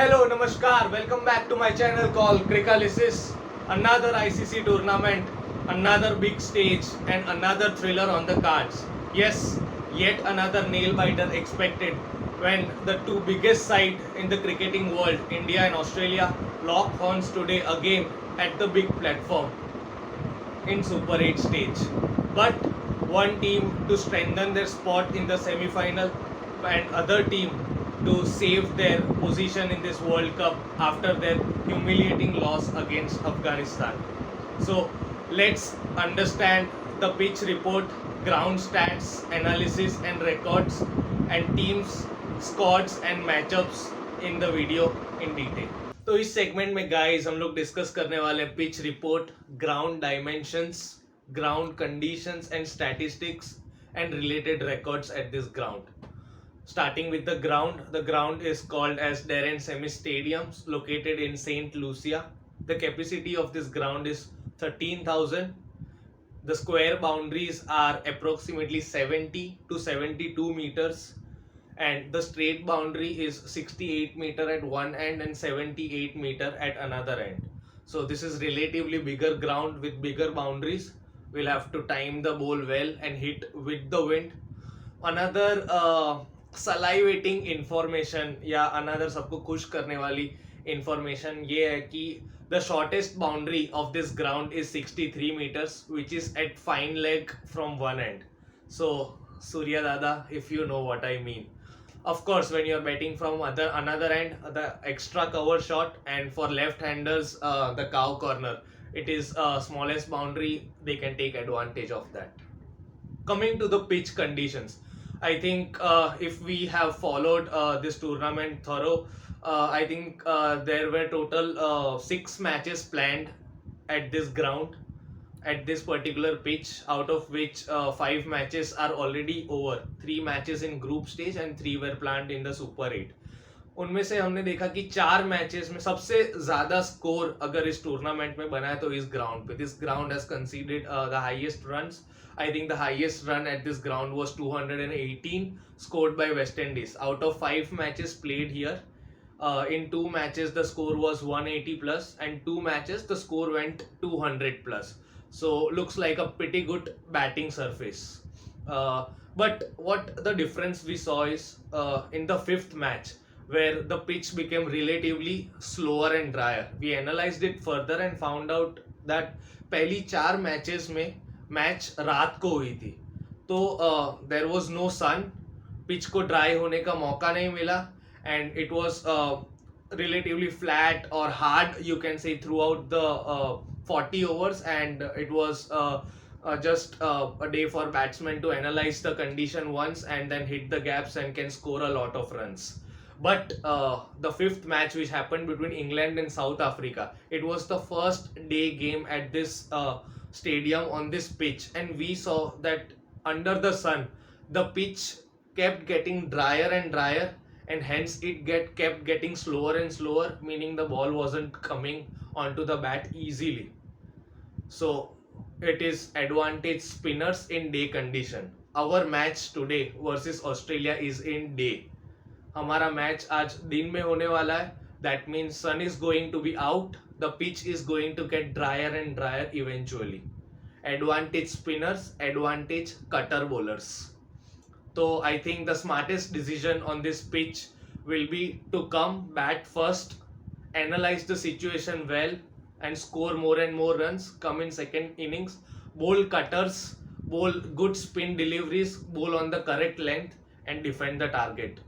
Hello, Namaskar. Welcome back to my channel called Crickalysis. Another ICC tournament, another big stage, and another thriller on the cards. Yes, yet another nail biter expected when the two biggest sides in the cricketing world, India and Australia, lock horns today again at the big platform in Super 8 stage. But one team to strengthen their spot in the semi-final and other team to save their position in this World Cup after their humiliating loss against Afghanistan. So let's understand the pitch report, ground stats, analysis and records, and teams, squads and matchups in the video in detail. तो इस segment में guys हम लोग discuss करने वाले हैं pitch report, ground dimensions, ground conditions and statistics and related records at this ground. Starting with the ground is called as Darren Semis Stadium, located in St. Lucia. The capacity of this ground is 13,000. The square boundaries are approximately 70 to 72 meters, and the straight boundary is 68 meter at one end and 78 meter at another end. So this is relatively bigger ground with bigger boundaries. We'll have to time the ball well and hit with the wind. Another salivating information या another सबको खुश करने वाली information ये है कि the shortest boundary of this ground is 63 meters, which is at fine leg from one end. So Surya Dada, if you know what I mean. Of course, when you're batting from another end, the extra cover shot, and for left-handers, the cow corner, it is smallest boundary. They can take advantage of that. Coming to the pitch conditions, I think if we have followed this tournament thorough, I think there were total 6 matches planned at this ground, at this particular pitch, out of which 5 matches are already over. 3 matches in group stage and 3 were planned in the Super 8. उनमें से हमने देखा कि 4 matches में सबसे ज्यादा score अगर इस टूर्नामेंट में बना है तो इस ग्राउंड पे. This ground has considered the highest runs. I think the highest run at this ground was 218 scored by West Indies out of 5 matches played here. In 2 matches the score was 180 plus, and 2 matches the score went 200 plus. So looks like a pretty good batting surface. But what the difference we saw is in the 5th match, where the pitch became relatively slower and drier. We analyzed it further and found out that पहली 4 matches में match रात को हुई थी, तो there was no sun, pitch को dry होने का मौका नहीं मिला, and it was relatively flat or hard, you can say, throughout the 40 overs, and it was just a day for batsmen to analyze the condition once and then hit the gaps and can score a lot of runs. But the 5th match, which happened between England and South Africa, it was the first day game at this stadium on this pitch, and we saw that under the sun the pitch kept getting drier and drier, and hence it kept getting slower and slower, meaning the ball wasn't coming onto the bat easily. So it is advantage spinners in day condition. Our match today versus Australia is in day. हमारा match आज दिन में होने वाला है. That means sun is going to be out, the pitch is going to get drier and drier eventually. Advantage spinners, advantage cutter bowlers. So I think the smartest decision on this pitch will be to come bat first, analyze the situation well and score more and more runs, come in second innings, bowl cutters, bowl good spin deliveries, bowl on the correct length and defend the target.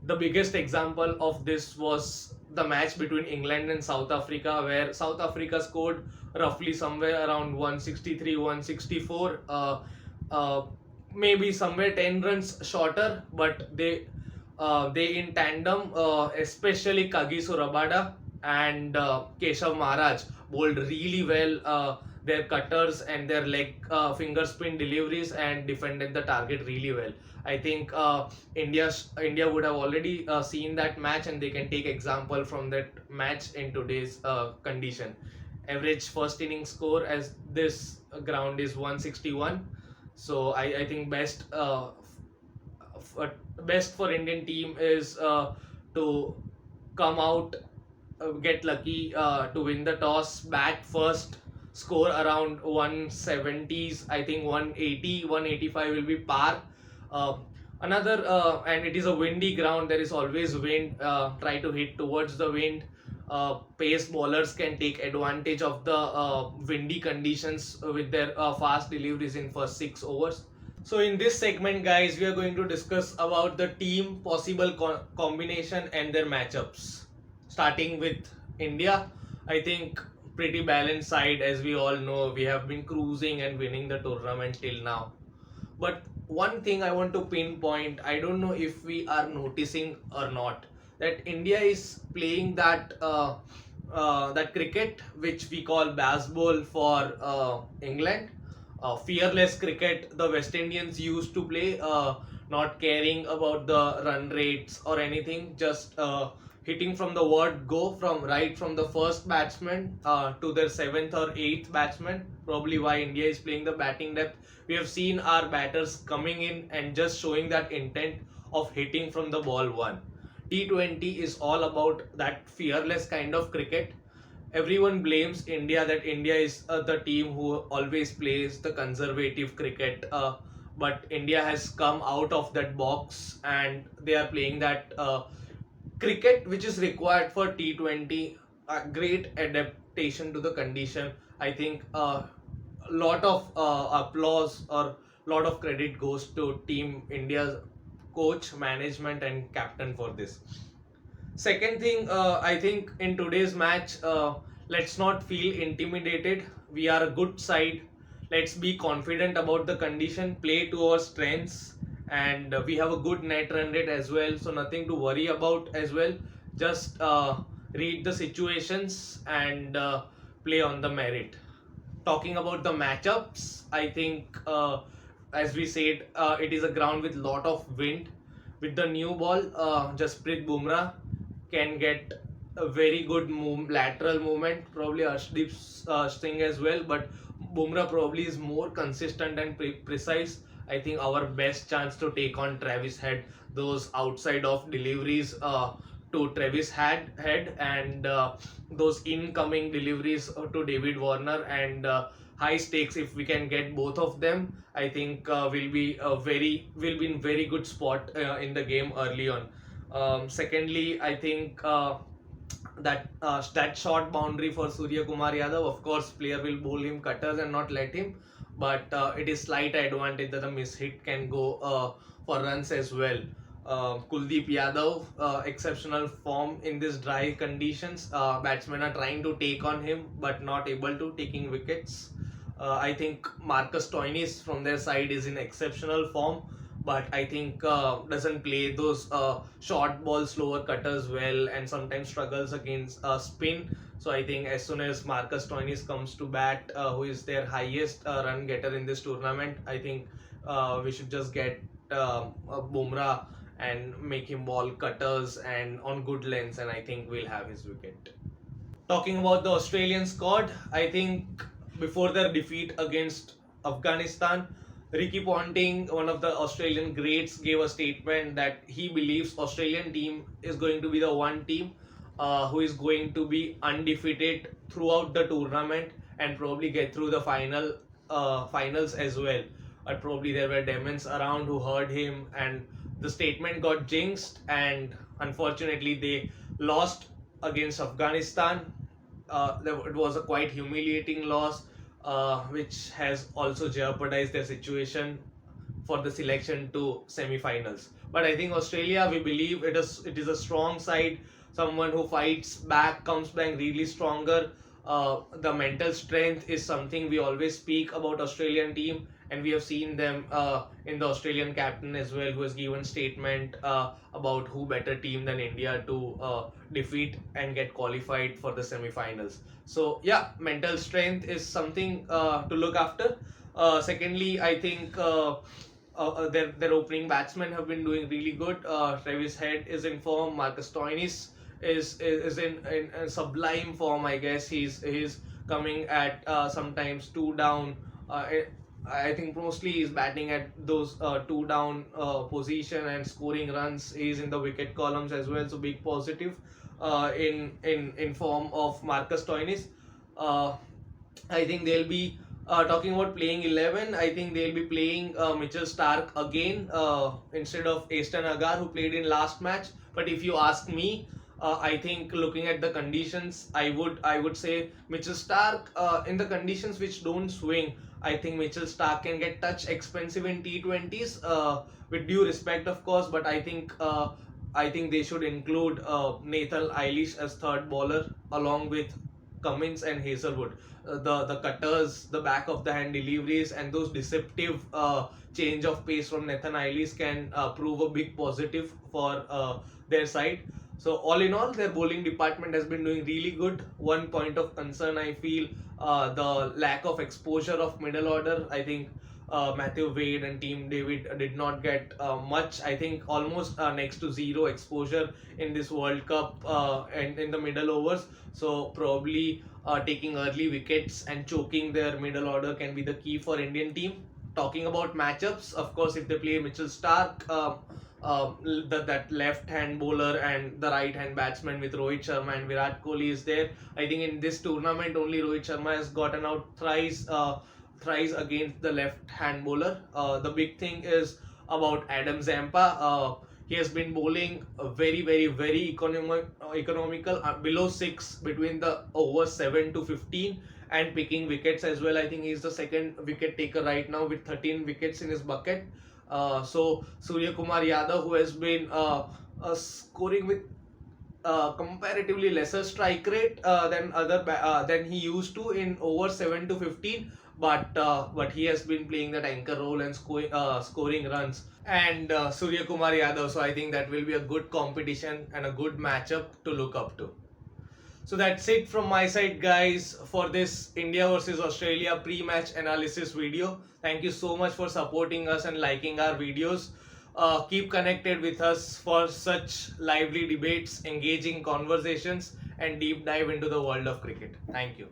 The biggest example of this was the match between England and South Africa, where South Africa scored roughly somewhere around 163, 164, maybe somewhere 10 runs shorter, but they in tandem, especially Kagiso Rabada and Keshav Maharaj, bowled really well their cutters and their leg finger spin deliveries and defended the target really well. I think India would have already seen that match, and they can take example from that match in today's condition. Average first inning score as this ground is 161. So I think best for Indian team is to come out, get lucky to win the toss, bat first, score around 170s. I think 180, 185 will be par. Uh, and it is a windy ground. There is always wind. Try to hit towards the wind. Pace bowlers can take advantage of the windy conditions with their fast deliveries in first 6 overs. So in this segment, guys, we are going to discuss about the team possible combination and their matchups. Starting with India, I think pretty balanced side. As we all know, we have been cruising and winning the tournament till now. But one thing I want to pinpoint, I don't know if we are noticing or not, that India is playing that cricket which we call baseball for England. Fearless cricket the West Indians used to play, not caring about the run rates or anything, just hitting from the word go, from right from the first batsman to their seventh or eighth batsman. Probably why India is playing the batting depth. We have seen our batters coming in and just showing that intent of hitting from the ball one. T20 is all about that fearless kind of cricket. Everyone blames India, that India is the team who always plays the conservative cricket. But India has come out of that box and they are playing that cricket which is required for T20. A great adaptation to the condition. I think a lot of applause or lot of credit goes to Team India's coach, management, and captain for this. Second thing, I think in today's match, let's not feel intimidated. We are a good side. Let's be confident about the condition, play to our strengths, and we have a good net run rate as well. So nothing to worry about as well. Just read the situations and play on the merit. Talking about the matchups, I think as we said, it is a ground with lot of wind. With the new ball, Jasprit Bumrah can get a very good lateral movement. Probably Arshdeep Singh as well, but Bumrah probably is more consistent and precise. I think our best chance to take on Travis Head, those outside of deliveries to Travis Head and those incoming deliveries to David Warner and high stakes. If we can get both of them, I think will be in very good spot in the game early on. Secondly, I think that short boundary for Surya Kumar Yadav, of course, player will bowl him cutters and not let him, but it is slight advantage that a miss hit can go for runs as well. Kuldeep Yadav, exceptional form in this dry conditions. Batsmen are trying to take on him, but not able to, taking wickets. I think Marcus Stoinis from their side is in exceptional form, but I think doesn't play those short ball, slower cutters well, and sometimes struggles against spin. So I think as soon as Marcus Stoinis comes to bat, who is their highest run getter in this tournament, I think we should just get Bumrah and make him ball cutters and on good lengths, and I think we'll have his wicket. Talking about the Australian squad, I think before their defeat against Afghanistan, Ricky Ponting, one of the Australian greats, gave a statement that he believes Australian team is going to be the one team who is going to be undefeated throughout the tournament and probably get through the finals as well. But probably there were demons around who heard him, and the statement got jinxed, and unfortunately they lost against Afghanistan. It was a quite humiliating loss, which has also jeopardized their situation for the selection to semi-finals. But I think Australia, we believe it is a strong side, someone who fights back, comes back really stronger. The mental strength is something we always speak about Australian team, and we have seen them in the Australian captain as well, who has given statement about who better team than India to defeat and get qualified for the semi-finals. So yeah, mental strength is something to look after. Secondly, I think their opening batsmen have been doing really good. Travis Head is in form. Marcus Stoinis is in sublime form. I guess he's coming at sometimes two down. I think mostly he's batting at those two down position and scoring runs. He's in the wicket columns as well, so big positive. in form of Marcus Stoinis. Uh, I think they'll be talking about playing 11. I think they'll be playing Mitchell Stark again instead of Easton Agar, who played in last match. But if you ask me, I think looking at the conditions, I would say Mitchell Stark in the conditions which don't swing. I think Mitchell Stark can get touch expensive in T20s, with due respect, of course. But I think they should include Nathan Eilish as third bowler along with Cummins and Hazelwood. The cutters, the back of the hand deliveries, and those deceptive change of pace from Nathan Eilish can prove a big positive for their side. So all in all, their bowling department has been doing really good. One point of concern I feel, the lack of exposure of middle order. I think Matthew Wade and Team David did not get much. I think almost next to zero exposure in this World Cup and in the middle overs. So probably taking early wickets and choking their middle order can be the key for Indian team. Talking about matchups, of course, if they play Mitchell Stark, that left hand bowler and the right hand batsman with Rohit Sharma and Virat Kohli is there. I think in this tournament only Rohit Sharma has gotten out thrice against the left hand bowler. The big thing is about Adam Zampa. He has been bowling very economical, below 6 between the over 7 to 15, and picking wickets as well. I think he's the second wicket taker right now with 13 wickets in his bucket. So Surya Kumar Yadav, who has been scoring with comparatively lesser strike rate than he used to in over 7 to 15, but he has been playing that anchor role and scoring runs, and Surya Kumar Yadav. So I think that will be a good competition and a good matchup to look up to. So that's it from my side, guys, for this India versus Australia pre-match analysis video. Thank you so much for supporting us and liking our videos. Keep connected with us for such lively debates, engaging conversations, and deep dive into the world of cricket. Thank you.